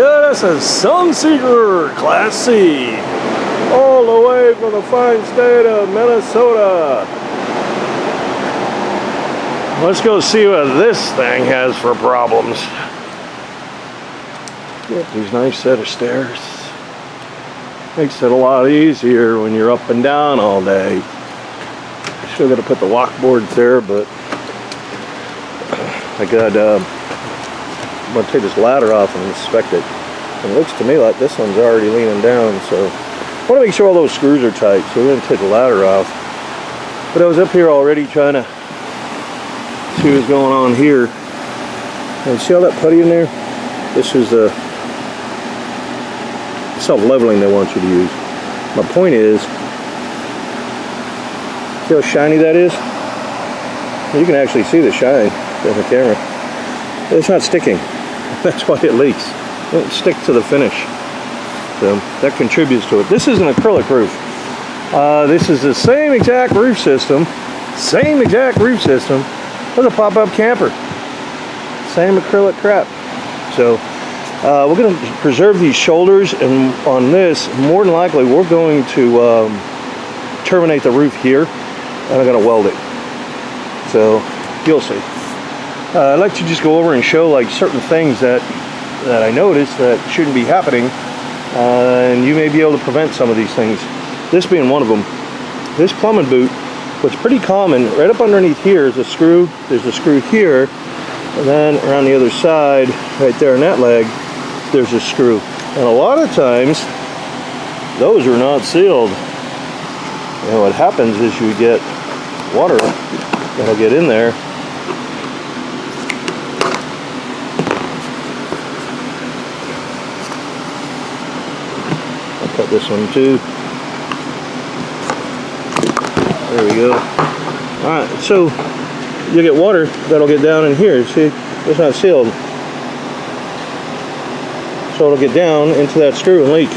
Yeah, that's a Sunseeker Class C, all the way from the fine state of Minnesota. Let's go see what this thing has for problems. Get these nice set of stairs. Makes it a lot easier when you're up and down all day. Still got to put the walk boards there, but I'm going to take this ladder off and inspect it. And it looks to me like this one's already leaning down, so I want to make sure all those screws are tight, so we're going to take the ladder off. But I was up here already trying to see what's going on here. And see all that putty in there? This is the self-leveling they want you to use. My point is, see how shiny that is? You can actually see the shine in the camera. It's not sticking. That's why it leaks. It won't stick to the finish. So that contributes to it. This is an acrylic roof. This is the same exact roof system as a pop-up camper. Same acrylic crap. So we're going to preserve these shoulders, and on this, more than likely, we're going to terminate the roof here, and I'm going to weld it. So you'll see. I'd like to just go over and show like certain things that I noticed that shouldn't be happening, and you may be able to prevent some of these things. This being one of them. This plumbing boot, what's pretty common, right up underneath here is a screw. There's a screw here, and then around the other side, right there in that leg, there's a screw. And a lot of times, those are not sealed. And what happens is you get water that'll get in there. I'll cut this one too. There we go. Alright, so you get water that'll get down in here. See, it's not sealed. So it'll get down into that screw and leak.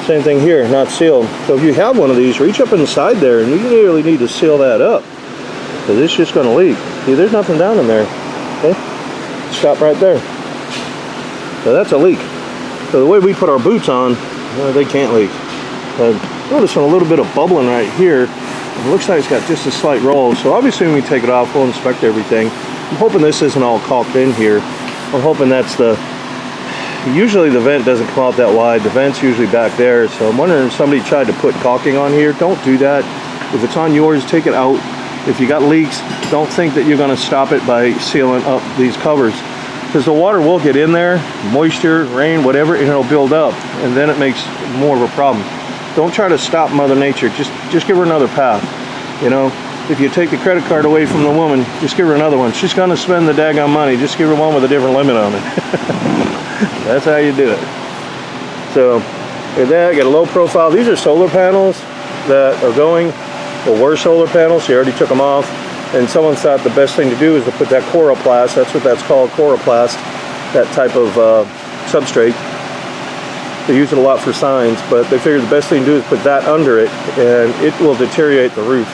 Same thing here, not sealed. So if you have one of these, reach up inside there, and you really need to seal that up, because it's just going to leak. See, there's nothing down in there. Okay, stop right there. So that's a leak. So the way we put our boots on, they can't leak. Notice a little bit of bubbling right here. It looks like it's got just a slight roll. So obviously when we take it off, we'll inspect everything. I'm hoping this isn't all caulked in here. I'm hoping that's the... Usually the vent doesn't come out that wide. The vent's usually back there. So I'm wondering if somebody tried to put caulking on here. Don't do that. If it's on yours, take it out. If you got leaks, don't think that you're going to stop it by sealing up these covers, because the water will get in there, moisture, rain, whatever, and it'll build up, and then it makes more of a problem. Don't try to stop Mother Nature. Just give her another path. You know, if you take the credit card away from the woman, just give her another one. She's going to spend the daggone money. Just give her one with a different limit on it. That's how you do it. So, with that, I got a low profile. These are solar panels that are going, or were solar panels. She already took them off. And someone thought the best thing to do is to put that coroplast, that's what that's called, coroplast, that type of substrate. They use it a lot for signs, but they figured the best thing to do is put that under it, and it will deteriorate the roof.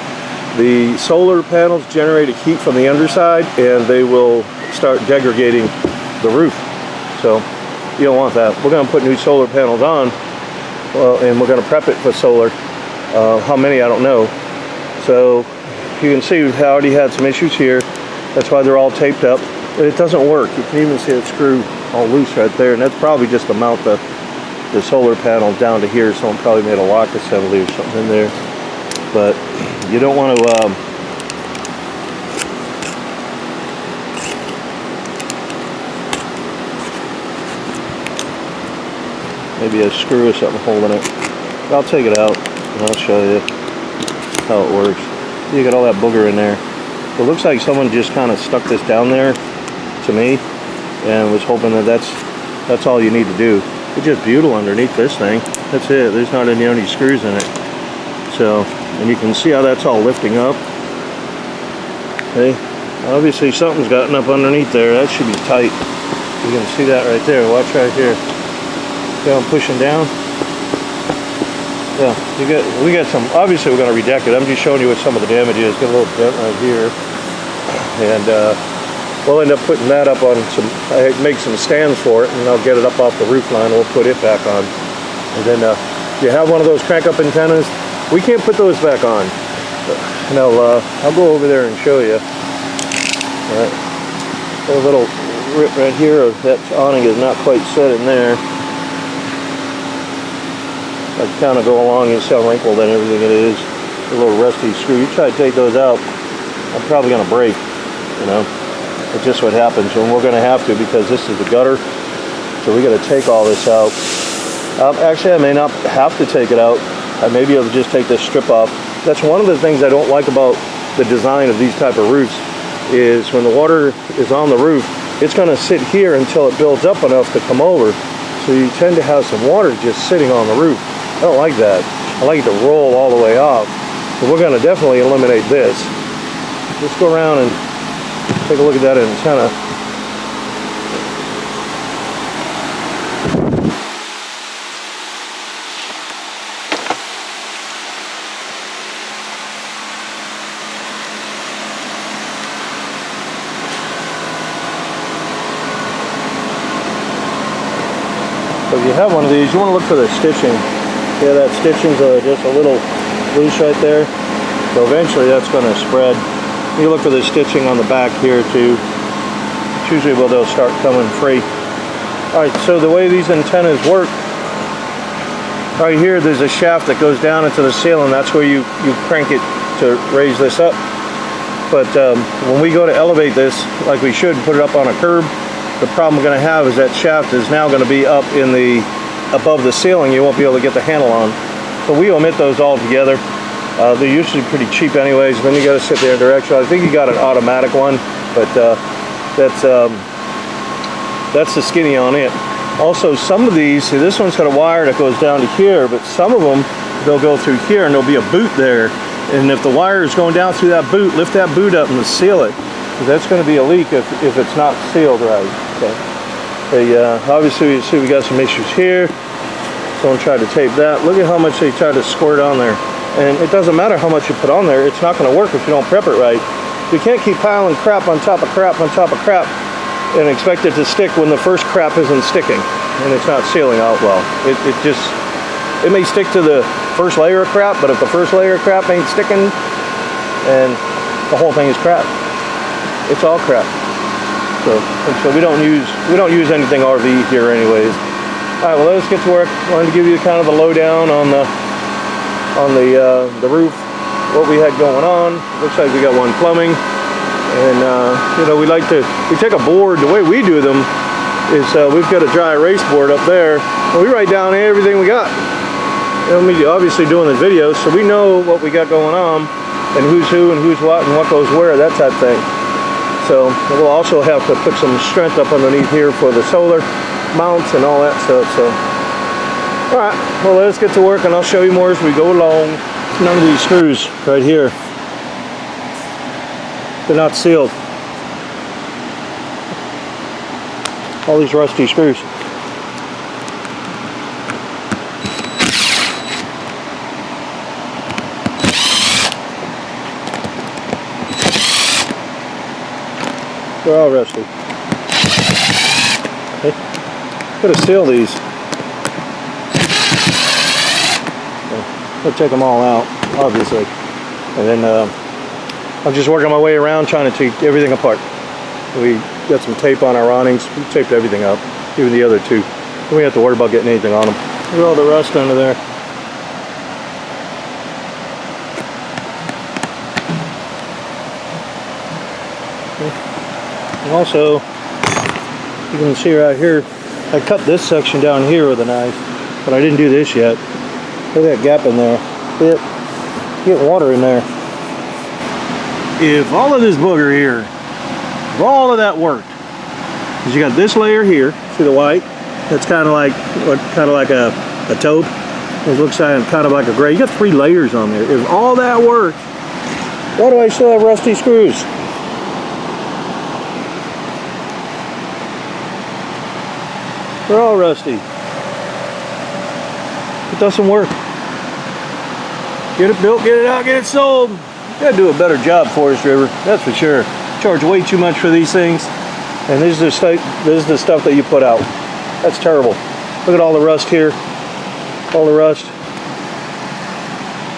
The solar panels generate heat from the underside, and they will start degrading the roof. So you don't want that. We're going to put new solar panels on, and we're going to prep it for solar. How many, I don't know. So you can see we've already had some issues here. That's why they're all taped up. But it doesn't work. You can even see the screw all loose right there, and that's probably just to mount the solar panel down to here. Someone probably made a lock assembly or something in there. But you don't want to maybe a screw or something holding it. I'll take it out and I'll show you how it works. You got all that booger in there. It looks like someone just kind of stuck this down there to me and was hoping that that's all you need to do. It's just butyl underneath this thing. That's it. There's not any screws in it. So, and you can see how that's all lifting up. Okay, obviously something's gotten up underneath there. That should be tight. You can see that right there. Watch right here. See how I'm pushing down? Yeah, we got some, obviously we're going to redeck it. I'm just showing you what some of the damage is. Got a little dent right here. And we'll end up putting that up on some, I make some stands for it, and I'll get it up off the roof line. We'll put it back on. And then you have one of those crank up antennas. We can't put those back on. And I'll go over there and show you. All right. Got a little rip right here. That awning is not quite set in there. I kind of go along and see how wrinkled and everything it is. A little rusty screw. You try to take those out, I'm probably going to break, you know. It's just what happens, and we're going to have to, because this is the gutter. So we got to take all this out. Actually, I may not have to take it out. I may be able to just take this strip off. That's one of the things I don't like about the design of these type of roofs, is when the water is on the roof, it's going to sit here until it builds up enough to come over. So you tend to have some water just sitting on the roof. I don't like that. I like it to roll all the way off. So we're going to definitely eliminate this. Let's go around and take a look at that antenna. So if you have one of these, you want to look for the stitching. Yeah, that stitching's just a little loose right there. So eventually that's going to spread. You look for the stitching on the back here too. It's usually where they'll start coming free. Alright, so the way these antennas work, right here there's a shaft that goes down into the ceiling. That's where you crank it to raise this up. But when we go to elevate this, like we should, put it up on a curb, the problem we're going to have is that shaft is now going to be up in the above the ceiling. You won't be able to get the handle on. So we omit those altogether. They're usually pretty cheap anyways. Then you got to sit there directional. I think you got an automatic one, but that's the skinny on it. Also, some of these, see, this one's got a wire that goes down to here, but some of them, they'll go through here and there'll be a boot there. And if the wire is going down through that boot, lift that boot up and seal it. That's going to be a leak if it's not sealed right. Okay. Obviously, you see we got some issues here. Don't try to tape that. Look at how much they try to squirt on there. And it doesn't matter how much you put on there. It's not going to work if you don't prep it right. You can't keep piling crap on top of crap on top of crap and expect it to stick when the first crap isn't sticking and it's not sealing out well. It may stick to the first layer of crap, but if the first layer of crap ain't sticking, and the whole thing is crap. It's all crap. So we don't use anything RV here anyways. All right, well, let's get to work. I wanted to give you kind of the lowdown on the roof, what we had going on. Looks like we got one plumbing, and you know, we take a board. The way we do them is we've got a dry erase board up there, and we write down everything we got. And we obviously doing the video, so we know what we got going on, and who's who and who's what and what goes where, that type of thing. So we'll also have to put some strength up underneath here for the solar mounts and all that stuff. So, all right, well, let's get to work and I'll show you more as we go along. None of these screws right here, they're not sealed. All these rusty screws. They're all rusty. Okay. Gotta seal these. I'll take them all out, obviously. And then I'm just working my way around trying to take everything apart. We got some tape on our awnings. We taped everything up, even the other two. We don't have to worry about getting anything on them. Look at all the rust under there. And also, you can see right here, I cut this section down here with a knife, but I didn't do this yet. Look at that gap in there. Get water in there. If all of this booger here, if all of that worked, because you got this layer here, see the white? That's kind of like a taupe. It looks kind of like a gray. You got 3 layers on there. If all that worked, why do I still have rusty screws? They're all rusty. It doesn't work. Get it built, get it out, get it sold. You gotta do a better job, Forest River, that's for sure. charge way too much for these things. And this is the stuff that you put out. That's terrible. Look at all the rust here. All the rust.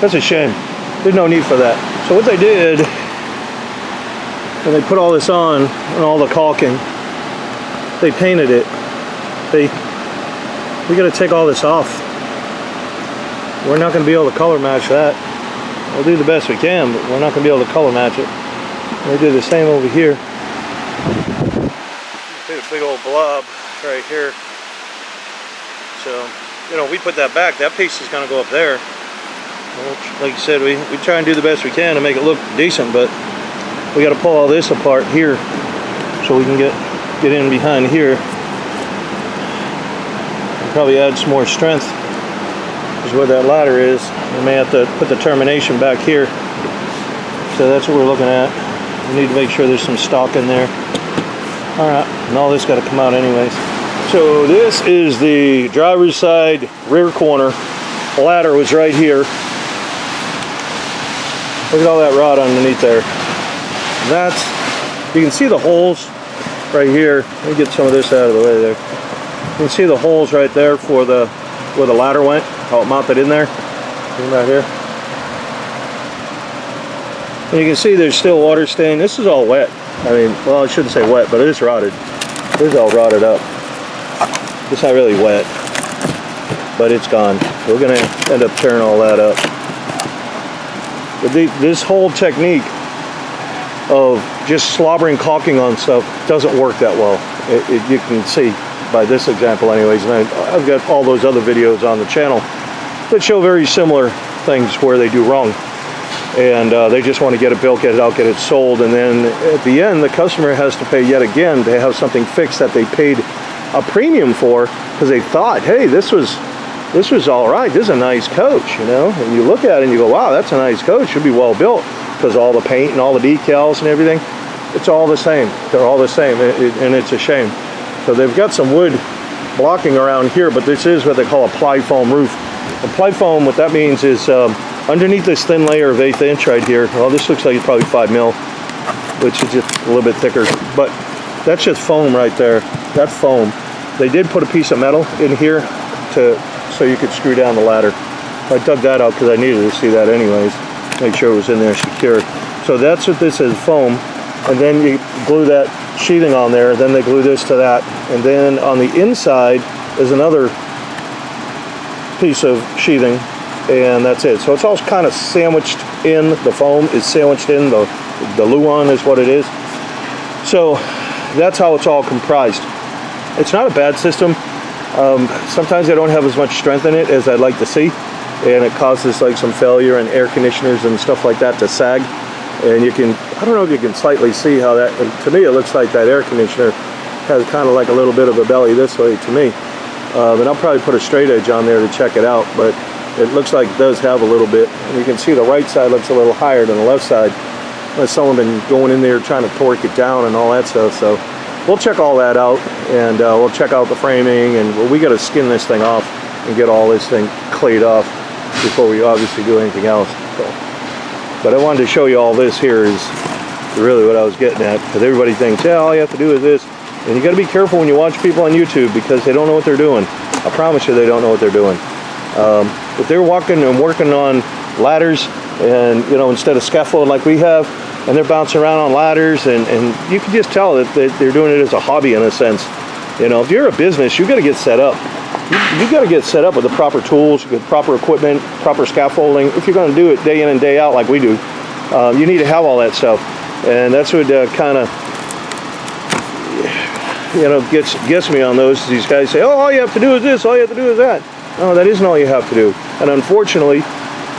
That's a shame. There's no need for that. So what they did, when they put all this on and all the caulking, they painted it. We got to take all this off. We're not going to be able to color match that. We'll do the best we can, but we're not going to be able to color match it. They do the same over here. Did a big old blob right here. So, you know, we put that back. That piece is going to go up there. Well, like I said, we try and do the best we can to make it look decent, but we got to pull all this apart here so we can get in behind here. Probably add some more strength. Is where that ladder is. We may have to put the termination back here. So that's what we're looking at. We need to make sure there's some stock in there. Alright, and all this got to come out anyways. So this is the driver's side rear corner. The ladder was right here. Look at all that rod underneath there. That's, you can see the holes right here. Let me get some of this out of the way there. You can see the holes right there for where the ladder went, how it mounted in there. Right here. And you can see there's still water stain. This is all wet. I mean, well, I shouldn't say wet, but it is rotted. This is all rotted up. It's not really wet, but it's gone. We're going to end up tearing all that up. But this whole technique of just slobbering caulking on stuff doesn't work that well. You can see by this example anyways, and I've got all those other videos on the channel that show very similar things where they do wrong. And they just want to get it built, get it out, get it sold, and then at the end the customer has to pay yet again to have something fixed that they paid a premium for because they thought, hey, this was all right, this is a nice coach, you know. And you look at it and you go, wow, that's a nice coach, should be well built, because all the paint and all the decals and everything, it's all the same. They're all the same, and it's a shame. So they've got some wood blocking around here, but this is what they call a ply foam roof. And ply foam, what that means is underneath this thin layer of 1/8 inch right here, well, this looks like it's probably 5 mil, which is just a little bit thicker, but that's just foam right there. That's foam. They did put a piece of metal in here so you could screw down the ladder. I dug that out because I needed to see that anyways, make sure it was in there secure. So that's what this is, foam, and then you glue that sheathing on there, then they glue this to that, and then on the inside is another piece of sheathing, and that's it. So it's all kind of sandwiched in. The foam is sandwiched in, the Luan is what it is. So that's how it's all comprised. It's not a bad system. Sometimes I don't have as much strength in it as I'd like to see, and it causes like some failure in air conditioners and stuff like that to sag. And you can, I don't know if you can slightly see how that, to me it looks like that air conditioner has kind of like a little bit of a belly this way to me. And I'll probably put a straight edge on there to check it out, but it looks like it does have a little bit. And you can see the right side looks a little higher than the left side. Unless someone been going in there trying to torque it down and all that stuff. So we'll check all that out, and we'll check out the framing, and we got to skin this thing off and get all this thing clayed off before we obviously do anything else. So, but I wanted to show you all this here is really what I was getting at, because everybody thinks, yeah, all you have to do is this. And you got to be careful when you watch people on YouTube, because they don't know what they're doing. I promise you they don't know what they're doing. If they're walking and working on ladders, and you know, instead of scaffolding like we have, and they're bouncing around on ladders, and you can just tell that they're doing it as a hobby in a sense. You know, if you're a business, you got to get set up. You got to get set up with the proper tools, with proper equipment, proper scaffolding. If you're going to do it day in and day out like we do, you need to have all that stuff. And that's what kind of, you know, gets me on those. These guys say, oh, all you have to do is this, all you have to do is that. No, that isn't all you have to do. And unfortunately,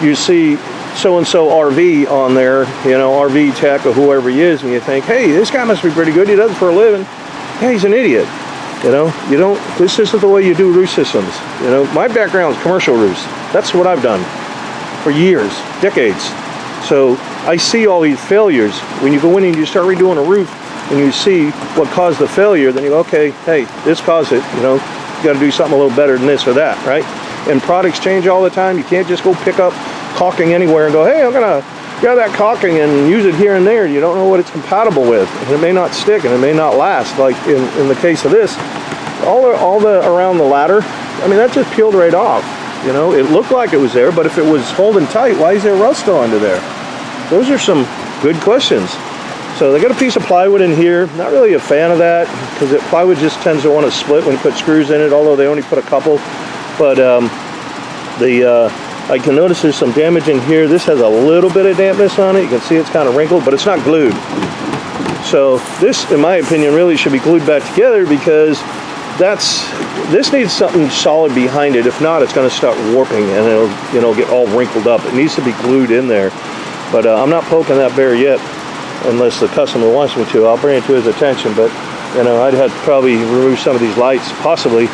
you see so-and-so RV on there, you know, RV tech or whoever he is, and you think, hey, this guy must be pretty good, he does it for a living. Hey, he's an idiot. You know, you don't, this isn't the way you do roof systems. You know, my background is commercial roofs. That's what I've done for years, decades. So I see all these failures. When you go in and you start redoing a roof and you see what caused the failure, then you go, okay, hey, this caused it, you know, you got to do something a little better than this or that, right? And products change all the time. You can't just go pick up caulking anywhere and go, hey, I'm gonna grab that caulking and use it here and there. You don't know what it's compatible with, and it may not stick and it may not last. Like in the case of this, all the around the ladder, I mean, that just peeled right off. You know, it looked like it was there, but if it was holding tight, why is there rust still under there? Those are some good questions. So they got a piece of plywood in here. Not really a fan of that, because plywood just tends to want to split when you put screws in it, although they only put a couple. But I can notice there's some damage in here. This has a little bit of dampness on it. You can see it's kind of wrinkled, but it's not glued. So this, in my opinion, really should be glued back together, because this needs something solid behind it. If not, it's going to start warping and it'll, you know, get all wrinkled up. It needs to be glued in there. But I'm not poking that bear yet, unless the customer wants me to. I'll bring it to his attention, but you know, I'd have to probably remove some of these lights, possibly,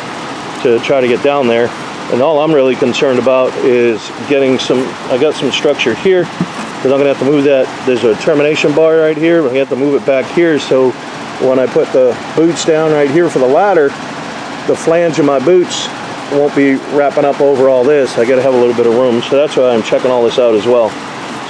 to try to get down there. And all I'm really concerned about is getting I got some structure here, because I'm gonna have to move that. There's a termination bar right here. I'm gonna have to move it back here, so when I put the boots down right here for the ladder, the flange of my boots won't be wrapping up over all this. I gotta have a little bit of room, so that's why I'm checking all this out as well.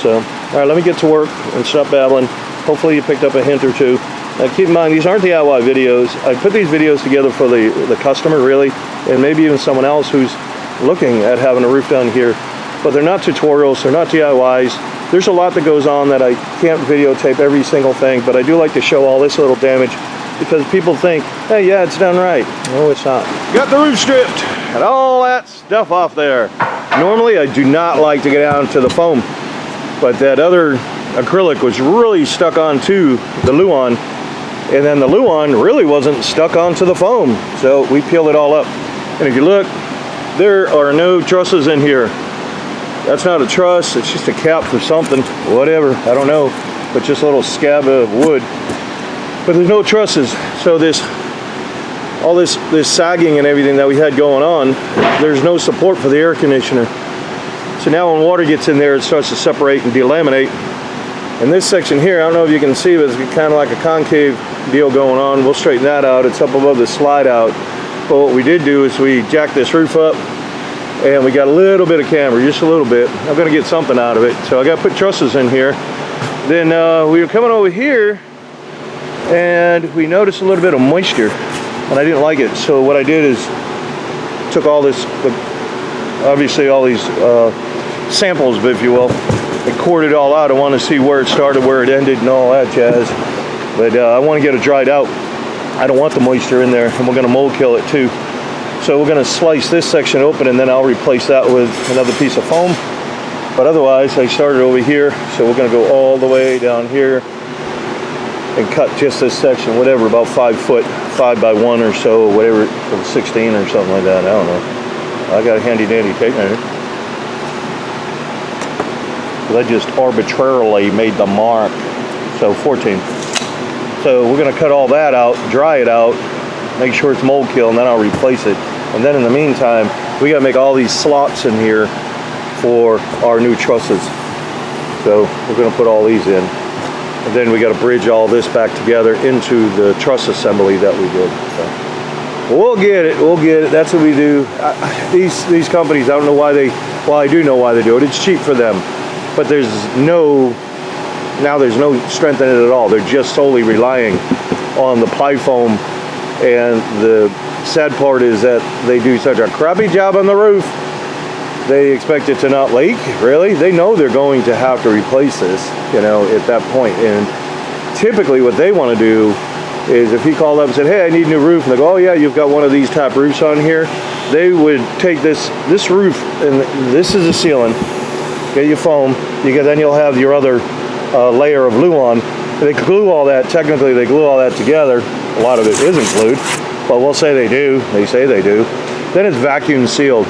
So, all right, let me get to work and stop babbling. Hopefully you picked up a hint or two. Now keep in mind, these aren't DIY videos. I put these videos together for the customer, really, and maybe even someone else who's looking at having a roof done here. But they're not tutorials, they're not DIYs. There's a lot that goes on that I can't videotape every single thing, but I do like to show all this little damage, because people think, hey, yeah, it's done right. No, it's not. Got the roof stripped and all that stuff off there. Normally, I do not like to get down to the foam, but that other acrylic was really stuck onto the Luan, and then the Luan really wasn't stuck onto the foam, so we peeled it all up. And if you look, there are no trusses in here. That's not a truss, it's just a cap for something, whatever, I don't know, but just a little scab of wood. But there's no trusses, so all this sagging and everything that we had going on, there's no support for the air conditioner. So now when water gets in there, it starts to separate and delaminate. And this section here, I don't know if you can see, but it's kind of like a concave deal going on. We'll straighten that out. It's up above the slide out. But what we did do is we jacked this roof up, and we got a little bit of camber, just a little bit. I'm gonna get something out of it. So I gotta put trusses in here. Then we were coming over here, and we noticed a little bit of moisture, and I didn't like it. So what I did is took all this, obviously all these samples, if you will, and cored it all out. I want to see where it started, where it ended, and all that jazz. But I want to get it dried out. I don't want the moisture in there, and we're going to mold kill it too. So we're going to slice this section open, and then I'll replace that with another piece of foam. But otherwise, I started over here, so we're going to go all the way down here and cut just this section, whatever, about 5 foot, 5 by 1 or so, whatever, 16 or something like that. I don't know. I got a handy dandy tape measure. I just arbitrarily made the mark. So 14. So we're going to cut all that out, dry it out, make sure it's mold kill, and then I'll replace it. And then in the meantime, we got to make all these slots in here for our new trusses. So we're going to put all these in. And then we got to bridge all this back together into the truss assembly that we did. So we'll get it. We'll get it. That's what we do. These companies, I don't know why well, I do know why they do it. It's cheap for them. But there's no strength in it at all. They're just solely relying on the ply foam. And the sad part is that they do such a crappy job on the roof. They expect it to not leak, really? They know they're going to have to replace this, you know, at that point. And typically what they want to do is if he called up and said, hey, I need a new roof, and they go, oh yeah, you've got one of these type roofs on here, they would take this roof, and this is the ceiling, get your foam, then you'll have your other layer of Luan. They glue all that, technically they glue all that together. A lot of it isn't glued, but we'll say they do, they say they do. Then it's vacuum sealed,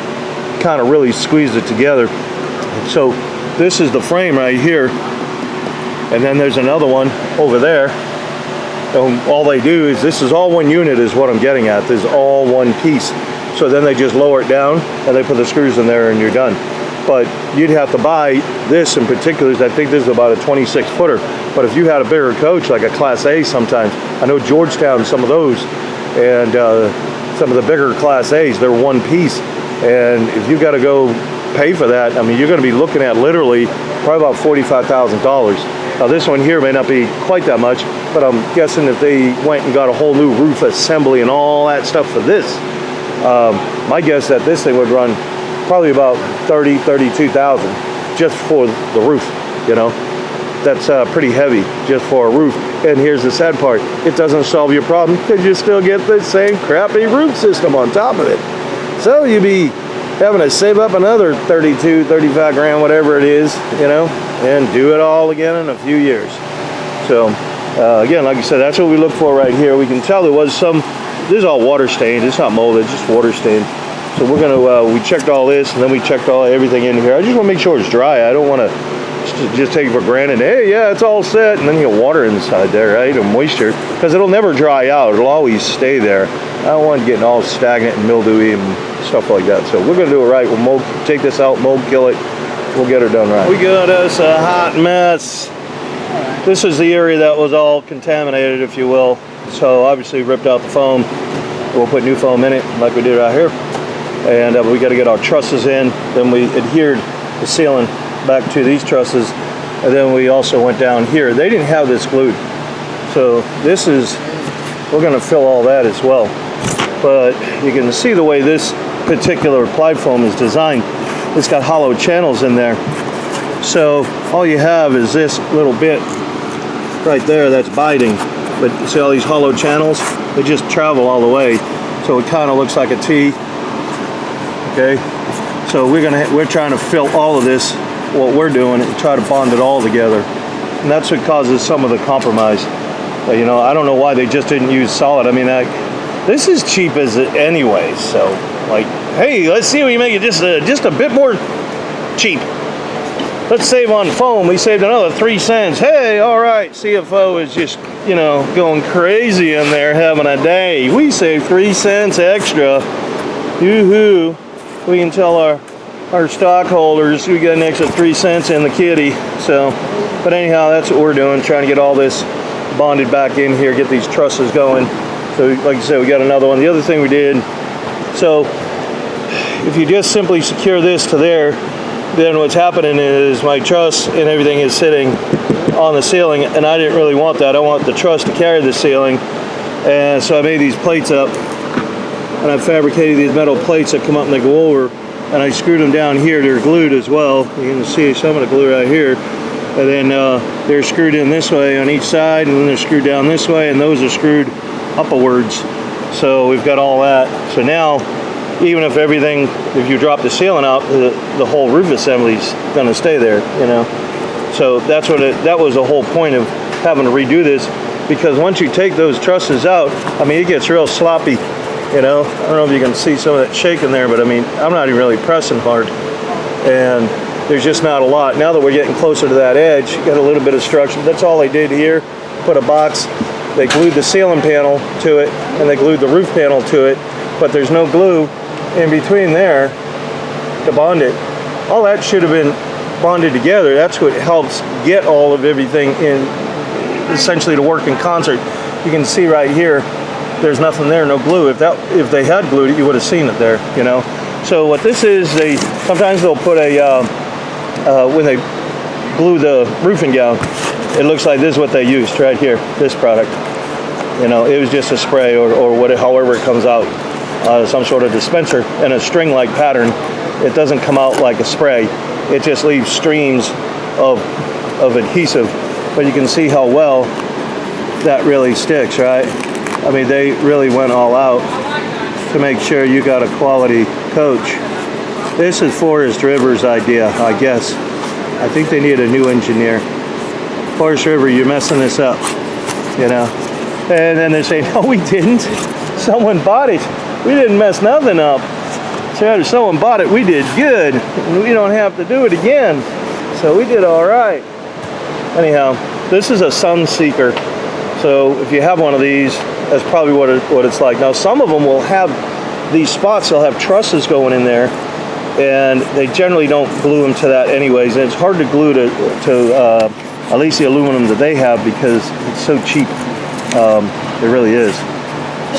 kind of really squeeze it together. So this is the frame right here, and then there's another one over there. And all they do is, this is all one unit is what I'm getting at. This is all one piece. So then they just lower it down and they put the screws in there and you're done. But you'd have to buy this in particular. I think this is about a 26 footer. But if you had a bigger coach, like a Class A sometimes, I know Georgetown, some of those, and some of the bigger Class A's, they're one piece. And if you've got to go pay for that, I mean, you're going to be looking at literally probably about $45,000. Now this one here may not be quite that much, but I'm guessing if they went and got a whole new roof assembly and all that stuff for this, my guess that this thing would run probably about $32,000 just for the roof, you know. That's pretty heavy just for a roof. And here's the sad part, it doesn't solve your problem because you still get the same crappy roof system on top of it. So you'd be having to save up another 32, 35 grand, whatever it is, you know, and do it all again in a few years. So again, like I said, that's what we look for right here. We can tell there was some, this is all water stained, it's not molded, it's just water stained. So we're gonna, we checked all this and then we checked everything in here. I just wanna make sure it's dry. I don't wanna just take it for granted, hey, yeah, it's all set, and then you get water inside there, right, or moisture, because it'll never dry out, it'll always stay there. I don't want it getting all stagnant and mildewy and stuff like that. So we're gonna do it right. We'll mold, take this out, mold kill it, we'll get her done right. We got us a hot mess. This is the area that was all contaminated, if you will. So obviously ripped out the foam. We'll put new foam in it, like we did right here. And we got to get our trusses in. Then we adhered the ceiling back to these trusses, and then we also went down here. They didn't have this glued, so this is, we're going to fill all that as well. But you can see the way this particular applied foam is designed. It's got hollow channels in there, so all you have is this little bit right there that's biting, but you see all these hollow channels, they just travel all the way, so it kind of looks like a T. Okay, so we're trying to fill all of this, what we're doing, and try to bond it all together, and that's what causes some of the compromise. You know, I don't know why they just didn't use solid. I mean, this is cheap as it anyway, so like, hey, let's see if we make it just a bit more cheap. Let's save on foam. We saved another 3 cents. Hey, all right, CFO is just, you know, going crazy in there having a day. We saved 3 cents extra. Yoo-hoo. We can tell our stockholders we got an extra 3 cents in the kitty. So, but anyhow, that's what we're doing, trying to get all this bonded back in here, get these trusses going. So like I said, we got another one. The other thing we did, so if you just simply secure this to there, then what's happening is my truss and everything is sitting on the ceiling, and I didn't really want that. I want the truss to carry the ceiling, and so I made these plates up, and I fabricated these metal plates that come up and they go over, and I screwed them down here. They're glued as well. You can see some of the glue right here, and then they're screwed in this way on each side, and then they're screwed down this way, and those are screwed upwards. So we've got all that. So now, even if you drop the ceiling out, the whole roof assembly's going to stay there, you know. So that was the whole point of having to redo this, because once you take those trusses out, I mean, it gets real sloppy, you know. I don't know if you can see some of that shaking there, but I mean, I'm not even really pressing hard, and there's just not a lot. Now that we're getting closer to that edge, you got a little bit of structure. That's all they did here. Put a box, they glued the ceiling panel to it, and they glued the roof panel to it, but there's no glue in between there to bond it. All that should have been bonded together. That's what helps get all of everything in, essentially, to work in concert. You can see right here, there's nothing there, no glue. If they had glued it, you would have seen it there, you know. So what this is, sometimes they'll put when they glue the roofing down, it looks like this is what they used right here, this product. You know, it was just a spray or however it comes out. Some sort of dispenser in a string-like pattern. It doesn't come out like a spray. It just leaves streams of adhesive. But you can see how well that really sticks, right? I mean, they really went all out to make sure you got a quality coach. This is Forest River's idea, I guess. I think they need a new engineer. Forest River, you're messing this up, you know? And then they say, no, we didn't. Someone bought it. We didn't mess nothing up. So if someone bought it, we did good. And we don't have to do it again. So we did all right. Anyhow, this is a Sunseeker. So if you have one of these, that's probably what it's like. Now, some of them will have these spots. They'll have trusses going in there, and they generally don't glue them to that anyways. And it's hard to glue to at least the aluminum that they have, because it's so cheap. It really is.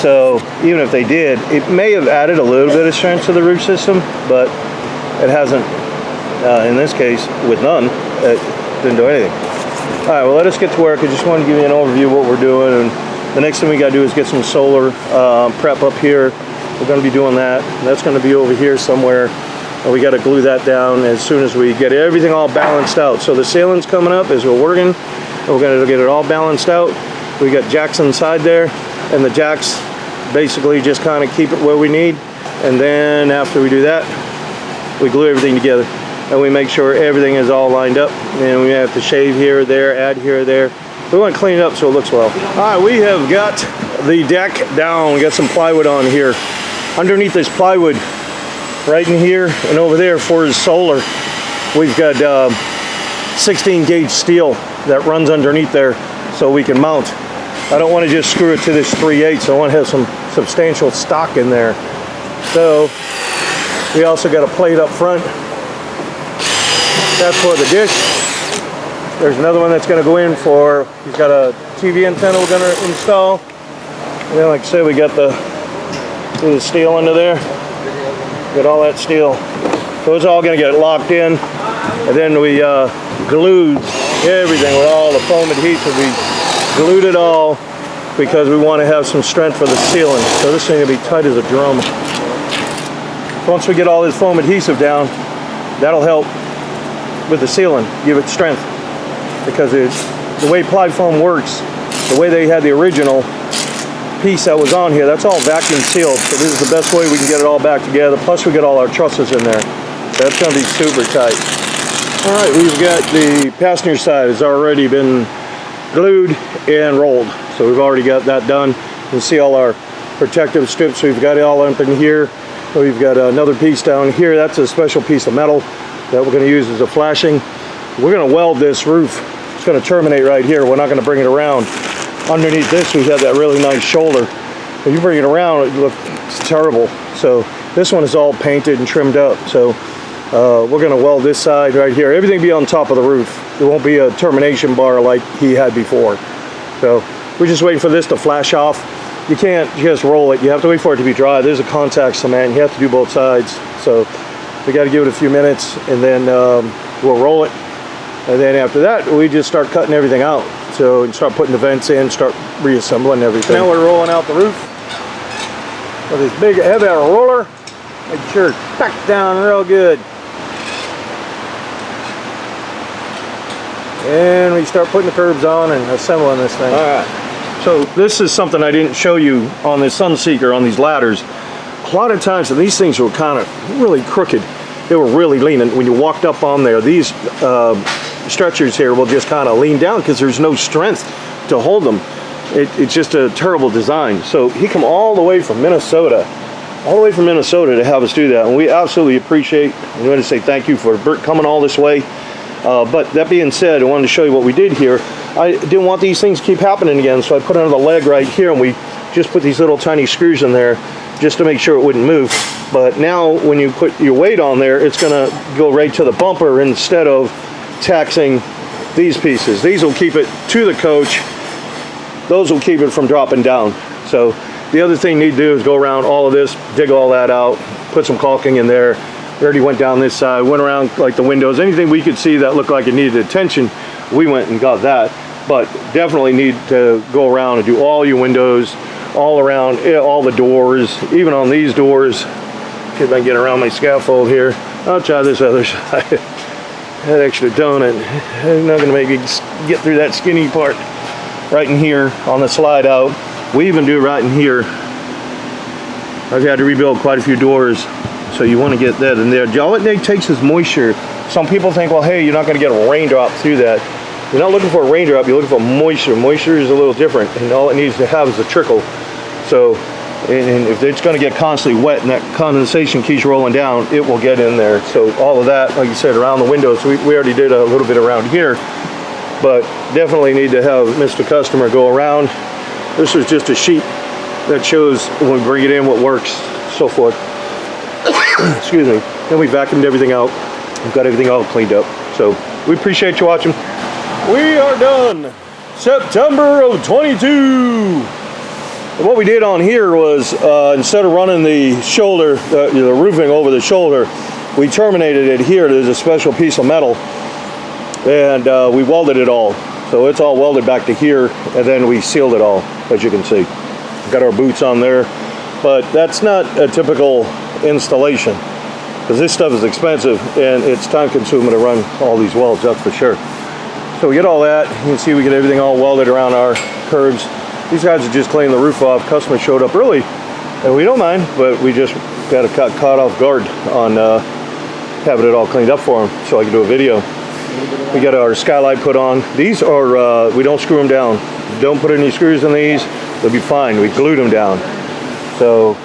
So even if they did, it may have added a little bit of strength to the roof system, but it hasn't In this case, with none, it didn't do anything. All right, well, let us get to work. I just wanted to give you an overview of what we're doing. And the next thing we got to do is get some solar prep up here. We're going to be doing that. That's going to be over here somewhere. And we got to glue that down as soon as we get everything all balanced out. So the ceiling's coming up as we're working. And we're going to get it all balanced out. We got jacks inside there. And the jacks basically just kind of keep it where we need. And then after we do that, we glue everything together. And we make sure everything is all lined up. And we have to shave here or there, add here or there. We want to clean it up so it looks well. All right, we have got the deck down. We got some plywood on here. Underneath this plywood, right in here and over there for his solar, we've got 16 gauge steel that runs underneath there so we can mount. I don't want to just screw it to this 3/8. I want to have some substantial stock in there. So we also got a plate up front. That's for the dish. There's another one that's going to go in for, he's got a TV antenna we're going to install. And then, like I said, we got the steel under there. Got all that steel. So it's all going to get locked in. And then we glued everything with all the foam adhesive. We glued it all because we want to have some strength for the ceiling. So this thing will be tight as a drum. Once we get all this foam adhesive down, that'll help with the ceiling, give it strength. Because the way ply foam works, the way they had the original piece that was on here, that's all vacuum sealed. So this is the best way we can get it all back together. Plus we got all our trusses in there. So that's going to be super tight. All right, we've got the passenger side has already been glued and rolled. So we've already got that done. You can see all our protective strips. We've got it all up in here. We've got another piece down here. That's a special piece of metal that we're going to use as a flashing. We're going to weld this roof. It's going to terminate right here. We're not going to bring it around. Underneath this, we have that really nice shoulder. If you bring it around, it looks terrible. So this one is all painted and trimmed up. So we're going to weld this side right here. Everything will be on top of the roof. There won't be a termination bar like he had before. So we're just waiting for this to flash off. You can't just roll it. You have to wait for it to be dry. There's a contact cement. You have to do both sides. So we got to give it a few minutes, and then we'll roll it. And then after that, we just start cutting everything out. So and start putting the vents in, start reassembling everything. Now we're rolling out the roof with this big heavy roller. Make sure it's packed down real good. And we start putting the curbs on and assembling this thing. All right. So this is something I didn't show you on the Sunseeker, on these ladders. A lot of times, and these things were kind of really crooked. They were really leaning. When you walked up on there, these stretchers here will just kind of lean down because there's no strength to hold them. It's just a terrible design. So he come all the way from Minnesota, to have us do that, and we absolutely appreciate. We want to say thank you for coming all this way. But that being said, I wanted to show you what we did here. I didn't want these things to keep happening again, so I put another leg right here, and we just put these little tiny screws in there just to make sure it wouldn't move. But now when you put your weight on there, it's going to go right to the bumper instead of taxing these pieces. These will keep it to the coach. Those will keep it from dropping down. So the other thing you need to do is go around all of this, dig all that out, put some caulking in there. We already went down this side, went around like the windows. Anything we could see that looked like it needed attention, we went and got that. But definitely need to go around and do all your windows, all around, all the doors, even on these doors. See if I can get around my scaffold here. I'll try this other side. That extra donut is not going to make me get through that skinny part right in here on the slide out. We even do right in here. I've had to rebuild quite a few doors, so you want to get that in there. All it takes is moisture. Some people think, well, hey, you're not going to get a raindrop through that. You're not looking for a raindrop, you're looking for moisture. Moisture is a little different, and all it needs to have is a trickle. So, and if it's going to get constantly wet and that condensation keeps rolling down, it will get in there. So all of that, like you said, around the windows, we already did a little bit around here, but definitely need to have Mr. Customer go around. This was just a sheet that shows when we bring it in what works, so forth. Excuse me. Then we vacuumed everything out. We've got everything all cleaned up. So we appreciate you watching. We are done. September of 22. What we did on here was instead of running the shoulder, the roofing over the shoulder, we terminated it here. There's a special piece of metal, and we welded it all. So it's all welded back to here, and then we sealed it all, as you can see. Got our boots on there, but that's not a typical installation, because this stuff is expensive and it's time consuming to run all these welds, that's for sure. So we get all that. You can see we get everything all welded around our curbs. These guys are just cleaning the roof off. Customer showed up early, and we don't mind, but we just got caught off guard on having it all cleaned up for them so I can do a video. We got our skylight put on. These are, we don't screw them down. Don't put any screws in these. They'll be fine. We glued them down. So,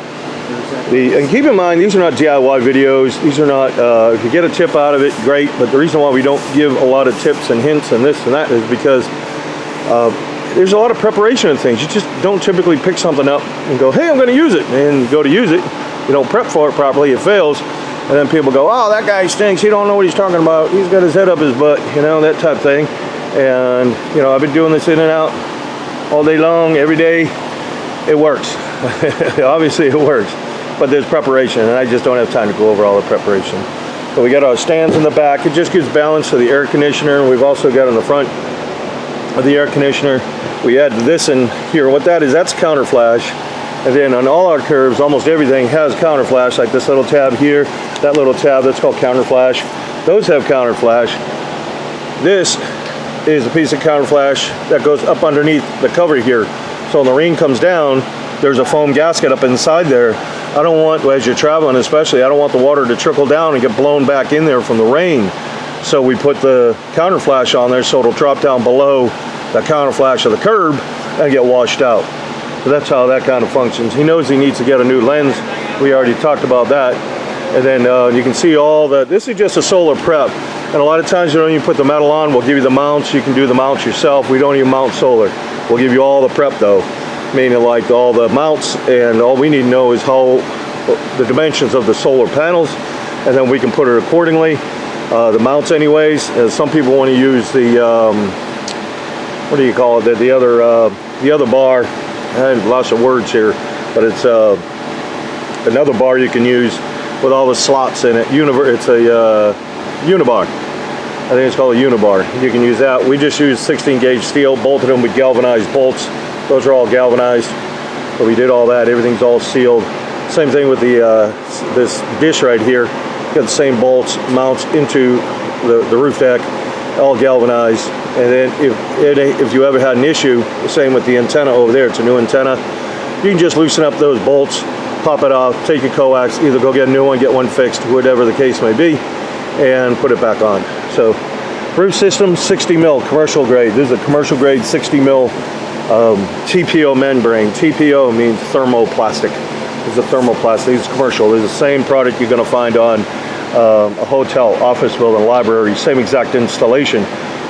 and keep in mind, these are not DIY videos. These are not, if you get a tip out of it, great. But the reason why we don't give a lot of tips and hints and this and that is because there's a lot of preparation and things. You just don't typically pick something up and go, hey, I'm going to use it. And you go to use it. You don't prep for it properly. It fails. And then people go, oh, that guy stinks. He don't know what he's talking about. He's got his head up his butt, you know, that type of thing. And, you know, I've been doing this in and out all day long, every day. It works. Obviously, it works. But there's preparation, and I just don't have time to go over all the preparation. So we got our stands in the back. It just gives balance to the air conditioner. And we've also got in the front of the air conditioner, we add this in here. What that is, that's counter flash. And then on all our curves, almost everything has counter flash, like this little tab here, that little tab, that's called counter flash. Those have counter flash. This is a piece of counter flash that goes up underneath the cover here. So when the rain comes down, there's a foam gasket up inside there. I don't want, as you're traveling especially, I don't want the water to trickle down and get blown back in there from the rain. So we put the counter flash on there so it'll drop down below the counter flash of the curb and get washed out. So that's how that kind of functions. He knows he needs to get a new lens. We already talked about that. And then you can see all the, this is just a solar prep. And a lot of times you don't even put the metal on. We'll give you the mounts. You can do the mounts yourself. We don't even mount solar. We'll give you all the prep though. Meaning like all the mounts, and all we need to know is how the dimensions of the solar panels, and then we can put it accordingly. The mounts anyways, some people want to use the, what do you call it, the other bar. I have lots of words here, but it's another bar you can use with all the slots in it. It's a unibar. I think it's called a unibar. You can use that. We just use 16 gauge steel, bolted them with galvanized bolts. Those are all galvanized. So we did all that. Everything's all sealed. Same thing with the this dish right here. Got the same bolts, mounts into the roof deck, all galvanized. And then if you ever had an issue, the same with the antenna over there. It's a new antenna. You can just loosen up those bolts, pop it off, take your coax, either go get a new one, get one fixed, whatever the case may be, and put it back on. So roof system, 60 mil, commercial grade. This is a commercial grade 60 mil TPO membrane. TPO means thermoplastic. This is a thermoplastic. This is commercial. This is the same product you're going to find on a hotel, office building, library, same exact installation.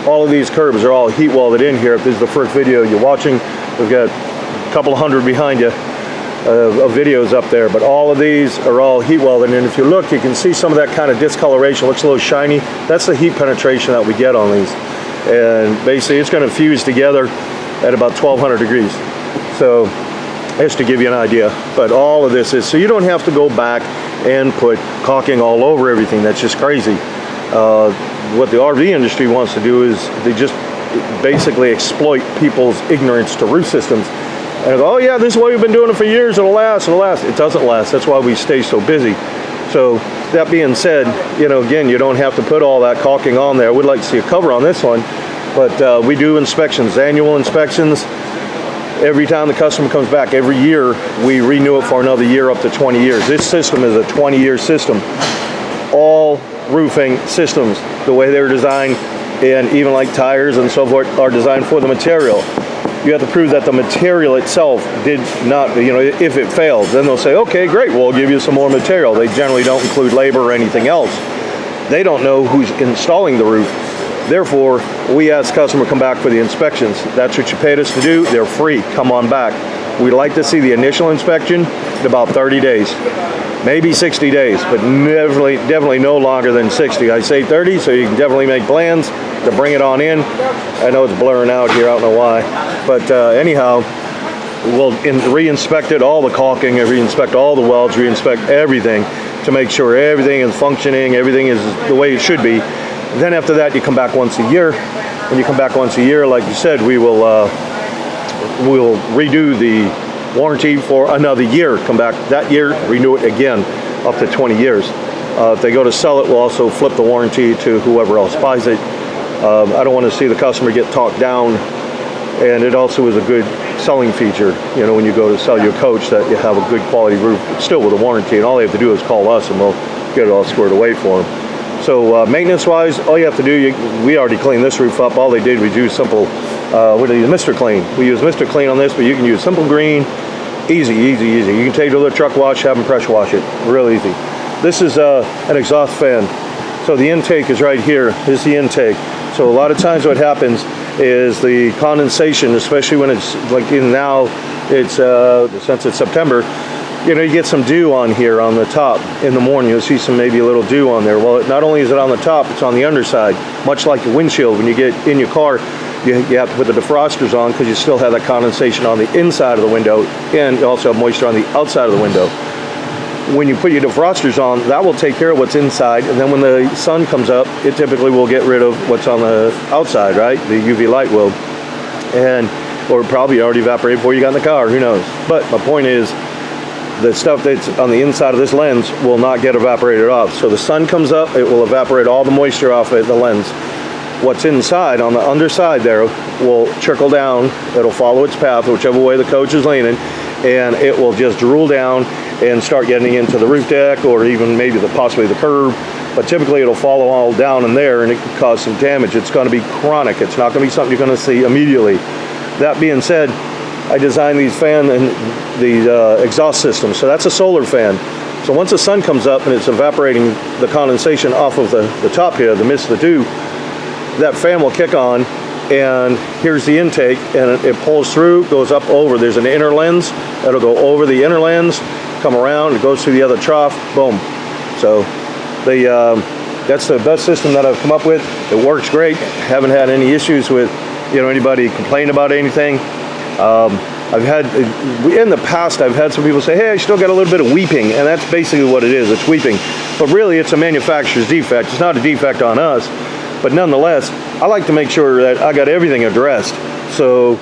All of these curbs are all heat welded in here. If this is the first video you're watching, we've got a couple of hundred behind you of videos up there, but all of these are all heat welded. And if you look, you can see some of that kind of discoloration. Looks a little shiny. That's the heat penetration that we get on these. And basically it's going to fuse together at about 1200 degrees. So just to give you an idea, but all of this is, so you don't have to go back and put caulking all over everything. That's just crazy. What the RV industry wants to do is they just basically exploit people's ignorance to roof systems. And go, oh yeah, this is what we've been doing it for years, it'll last, it'll last. It doesn't last. That's why we stay so busy. So that being said, you know, again, you don't have to put all that caulking on there. I would like to see a cover on this one, but we do inspections, annual inspections. Every time the customer comes back, every year, we renew it for another year up to 20 years. This system is a 20-year system. All roofing systems, the way they're designed, and even like tires and so forth, are designed for the material. You have to prove that the material itself did not, you know, if it fails, then they'll say, okay, great, we'll give you some more material. They generally don't include labor or anything else. They don't know who's installing the roof. Therefore, we ask the customer to come back for the inspections. That's what you paid us to do. They're free. Come on back. We'd like to see the initial inspection in about 30 days, maybe 60 days, but definitely no longer than 60. I say 30 so you can definitely make plans to bring it on in. I know it's blurring out here. I don't know why. But anyhow, we'll re-inspect it, all the caulking, re-inspect all the welds, re-inspect everything to make sure everything is functioning, everything is the way it should be. Then after that, you come back once a year. When you come back once a year, like you said, we'll redo the warranty for another year. Come back that year, renew it again, up to 20 years. If they go to sell it, we'll also flip the warranty to whoever else buys it. I don't want to see the customer get talked down, and it also is a good selling feature, you know, when you go to sell your coach, that you have a good quality roof still with a warranty, and all they have to do is call us and we'll get it all squared away for them. So maintenance wise, all you have to do, we already cleaned this roof up. All they did was use simple, what do they use, Mr. Clean. We use Mr. Clean on this, but you can use Simple Green. Easy, easy, easy. You can take it to the truck wash, have them pressure wash it. Real easy. This is an exhaust fan. So the intake is right here. This is the intake. So a lot of times what happens is the condensation, especially when it's like now, it's since it's September, you know, you get some dew on here on the top in the morning. You'll see some, maybe a little dew on there. Well, not only is it on the top, it's on the underside, much like the windshield. When you get in your car, you have to put the defrosters on because you still have that condensation on the inside of the window, and you also have moisture on the outside of the window. When you put your defrosters on, that will take care of what's inside, and then when the sun comes up, it typically will get rid of what's on the outside, right? The UV light will, or probably already evaporated before you got in the car, who knows? But my point is, the stuff that's on the inside of this lens will not get evaporated off. So the sun comes up, it will evaporate all the moisture off of the lens. What's inside on the underside there will trickle down. It'll follow its path, whichever way the coach is leaning, and it will just drool down and start getting into the roof deck, or even maybe possibly the curb. But typically it'll follow all down in there, and it can cause some damage. It's going to be chronic. It's not going to be something you're going to see immediately. That being said, I designed these fan and these exhaust systems. So that's a solar fan. So once the sun comes up and it's evaporating the condensation off of the top here, the mist, the dew, that fan will kick on, and here's the intake, and it pulls through, goes up over. There's an inner lens that'll go over the inner lens, come around, it goes through the other trough, boom. So that's the best system that I've come up with. It works great. Haven't had any issues with, you know, anybody complain about anything. I've had, in the past, I've had some people say, hey, I still got a little bit of weeping, and that's basically what it is. It's weeping, but really it's a manufacturer's defect. It's not a defect on us, but nonetheless, I like to make sure that I got everything addressed. So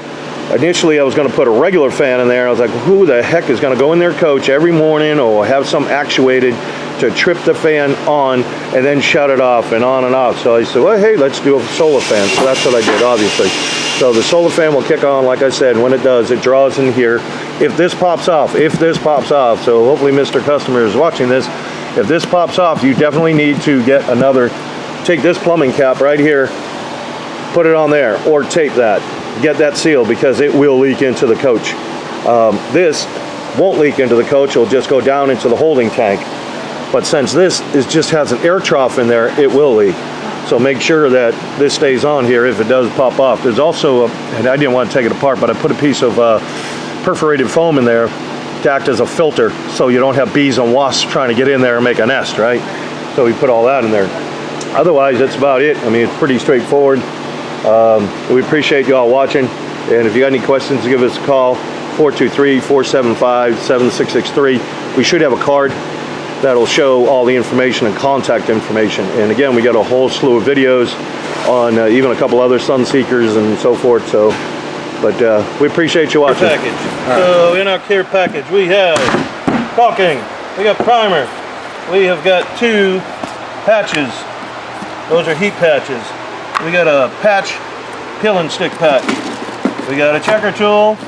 initially I was going to put a regular fan in there. I was like, who the heck is going to go in their coach every morning or have some actuated to trip the fan on and then shut it off and on and off? So I said, well, hey, let's do a solar fan. So that's what I did, obviously. So the solar fan will kick on, like I said. When it does, it draws in here. If this pops off, so hopefully Mr. Customer is watching this, if this pops off, you definitely need to get another, take this plumbing cap right here, put it on there, or tape that. Get that sealed, because it will leak into the coach. This won't leak into the coach, it'll just go down into the holding tank. But since this just has an air trough in there, it will leak. So make sure that this stays on here if it does pop off. There's also, and I didn't want to take it apart, but I put a piece of perforated foam in there to act as a filter, so you don't have bees and wasps trying to get in there and make a nest, right? So we put all that in there. Otherwise, that's about it. I mean, it's pretty straightforward. We appreciate you all watching, and if you got any questions, give us a call, 423-475-7663. We should have a card that'll show all the information and contact information. And again, we got a whole slew of videos on even a couple other Sunseekers and so forth. So, but we appreciate you watching. Package. So in our care package, we have caulking, we got primer, we have got 2 patches. Those are heat patches. We got a patch peel and stick patch. We got a checker tool.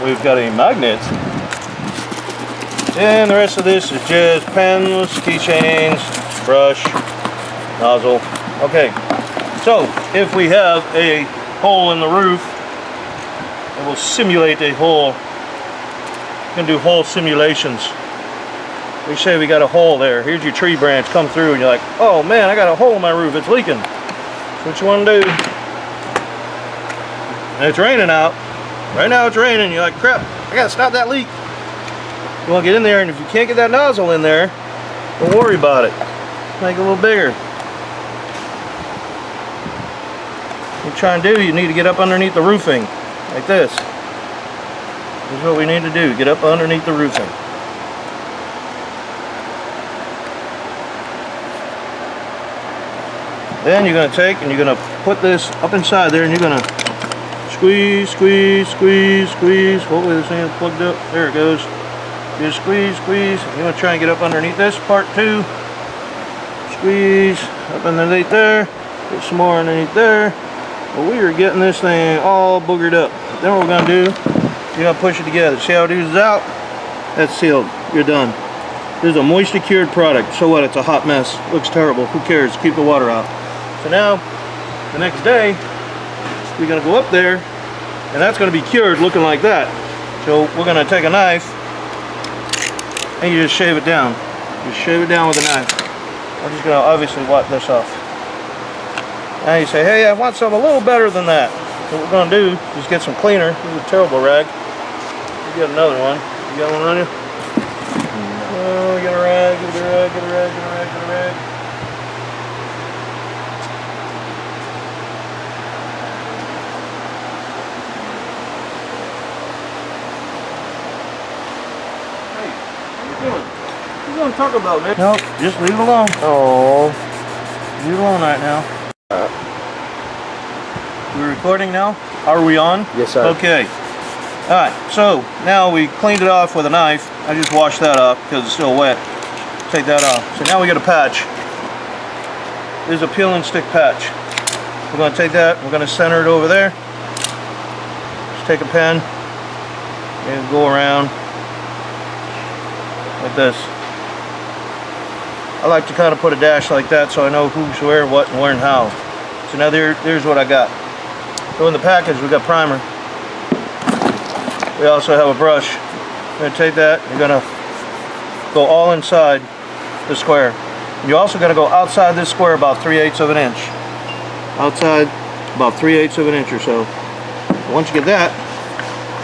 We've got a magnet. And the rest of this is just pens, keychains, brush, nozzle. Okay, so if we have a hole in the roof, it will simulate a hole. You can do hole simulations. We say we got a hole there. Here's your tree branch come through, and you're like, oh man, I got a hole in my roof, it's leaking. So what you want to do? And it's raining out. Right now it's raining. You're like, crap, I gotta stop that leak. You want to get in there, and if you can't get that nozzle in there, don't worry about it. Make it a little bigger. What you're trying to do, you need to get up underneath the roofing, like this. This is what we need to do, get up underneath the roofing. Then you're going to take and you're going to put this up inside there, and you're going to squeeze, squeeze, squeeze, squeeze. Hopefully this thing is plugged up. There it goes. Just squeeze, squeeze. You're going to try and get up underneath this part too. Squeeze up underneath there. Put some more underneath there. Well, we are getting this thing all boogered up. Then what we're going to do, you're going to push it together. See how it oozes out? That's sealed. You're done. This is a moisture cured product. So what? It's a hot mess. Looks terrible. Who cares? Keep the water out. So now, the next day, we're going to go up there, and that's going to be cured looking like that. So we're going to take a knife, and you just shave it down. Just shave it down with a knife. I'm just going to obviously wipe this off. Now you say, hey, I want something a little better than that. So what we're going to do is get some cleaner. This is a terrible rag. You got another one. You got one on you? Oh, get a rag, get a rag, get a rag, get a rag, get a rag. Hey, what are you doing? What are you going to talk about, man? Nope, just leave it alone. Oh, leave it alone right now. We're recording now? Are we on? Yes, sir. Okay. Alright, so now we cleaned it off with a knife. I just washed that off because it's still wet. Take that off. So now we got a patch. This is a peel and stick patch. We're going to take that, we're going to center it over there. Just take a pen and go around like this. I like to kind of put a dash like that so I know who's where, what, and where, and how. So now there's what I got. So in the package we got primer. We also have a brush. You're going to take that, you're going to go all inside the square. You're also going to go outside this square about 3/8 of an inch. Outside about 3/8 of an inch or so. Once you get that,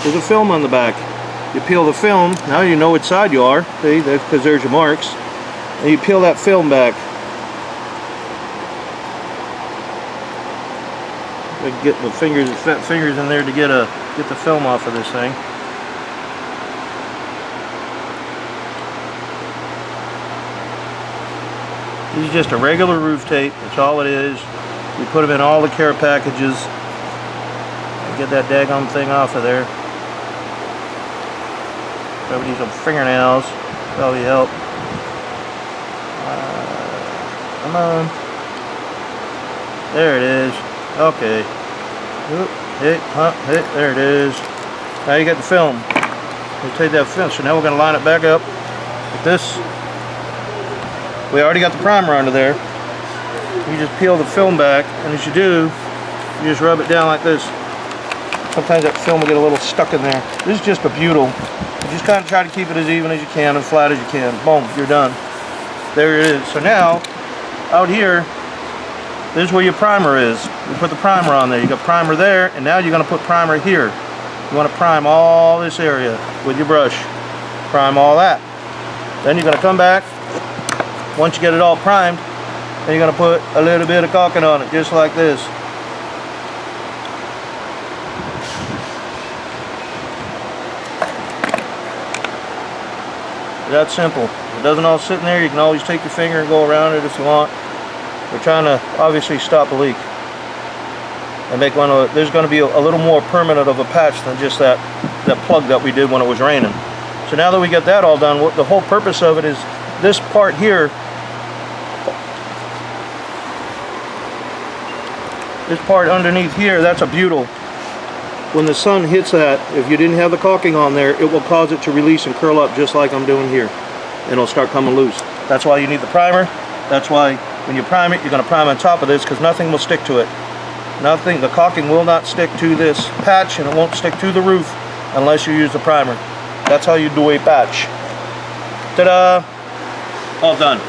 there's a film on the back. You peel the film, now you know which side you are, see, because there's your marks. And you peel that film back. Get the fingers, fat fingers in there to get the film off of this thing. This is just a regular roof tape. That's all it is. We put them in all the care packages. Get that daggone thing off of there. Probably need some fingernails. Probably help. Come on. There it is. Okay. There it is. Now you got the film. We'll take that film. So now we're going to line it back up with this. We already got the primer under there. You just peel the film back, and as you do, you just rub it down like this. Sometimes that film will get a little stuck in there. This is just a butyl. You just kind of try to keep it as even as you can and flat as you can. Boom, you're done. There it is. So now, out here, this is where your primer is. You put the primer on there. You got primer there, and now you're going to put primer here. You want to prime all this area with your brush. Prime all that. Then you're going to come back. Once you get it all primed, then you're going to put a little bit of caulking on it, just like this. That's simple. If it doesn't all sit in there, you can always take your finger and go around it if you want. We're trying to obviously stop a leak and make one of. There's going to be a little more permanent of a patch than just that plug that we did when it was raining. So now that we get that all done, the whole purpose of it is this part here. This part underneath here, that's a butyl. When the sun hits that, if you didn't have the caulking on there, it will cause it to release and curl up just like I'm doing here. And it'll start coming loose. That's why you need the primer. That's why when you prime it, you're going to prime on top of this because nothing will stick to it. Nothing, the caulking will not stick to this patch, and it won't stick to the roof unless you use the primer. That's how you do a patch. Ta-da! All done.